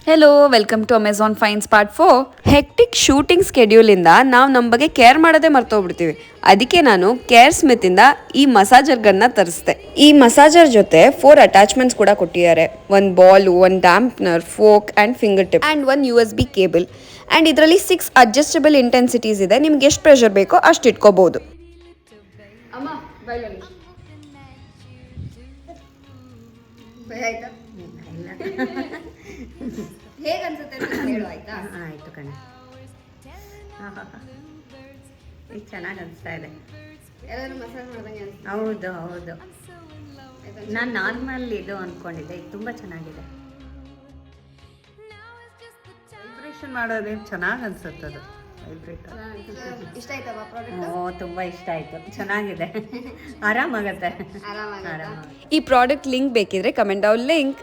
Hello welcome to Amazon finds part 4. Hectic shooting ಸ್ಕೆಡ್ಯೂಲಿಂದ ನಾವು ನಮ್ಮ ಬಗ್ಗೆ ಕೇರ್ ಮಾಡೋದೇ ಮರ್ತೋಗ್ಬಿಡ್ತೀವಿ. ಅದಕ್ಕೆ ನಾನು ಕೇರ್ ಸ್ಮಿತಿಂದ ಈ ಮಸಾಜರ್ ಗನ್ನ ತರಿಸ್ದೆ. ಈ ಮಸಾಜರ್ ಜೊತೆ 4 ಅಟ್ಯಾಚ್ಮೆಂಟ್ಸ್ ಕೂಡ ಕೊಟ್ಟಿದ್ದಾರೆ. ಒಂದು ಬಾಲು, ಒಂದು dampener, fork and finger tip and ಒಂದು USB ಕೇಬಲ್. ಆ್ಯಂಡ್ ಇದರಲ್ಲಿ 6 ಅಡ್ಜಸ್ಟಬಲ್ ಇಂಟೆನ್ಸಿಟೀಸ್ ಇದೆ. ನಿಮ್ಗೆ ಎಷ್ಟು ಪ್ರೆಷರ್ ಬೇಕೋ ಅಷ್ಟು ಇಟ್ಕೋಬಹುದು. ಹೇಗೆ ಅನ್ಸುತ್ತೆ ಅಂತ ಹೇಳು ಆಯ್ತಾ? ಆಯಿತು ಕಣೆ. ಈಗ ಚೆನ್ನಾಗಿ ಅನಿಸ್ತಾ ಇದೆ. ಎಲ್ಲರೂ ಮಸಾಜ್ ಮಾಡ್ದಂಗೆ ಅನಿಸ್ತಾ? ಹೌದು ಹೌದು. ನಾನು ನಾರ್ಮಲ್ ಇದು ಅಂದ್ಕೊಂಡಿದ್ದೆ, ಇದು ತುಂಬ ಚೆನ್ನಾಗಿದೆ. ವೈಬ್ರೇಷನ್ ಮಾಡೋದೇ ಚೆನ್ನಾಗಿ ಅನ್ಸುತ್ತೆ ಅದು. ವೈಬ್ರೇಟರ್ ಇಷ್ಟ ಆಯ್ತವಾ ಪ್ರಾಡಕ್ಟ್? ತುಂಬ ಇಷ್ಟ ಆಯಿತು, ಚೆನ್ನಾಗಿದೆ. ಆರಾಮಾಗತ್ತೆ. ಈ ಪ್ರಾಡಕ್ಟ್ ಲಿಂಕ್ ಬೇಕಿದ್ರೆ ಕಮೆಂಟ್ ಡೌನ್ ಲಿಂಕ್.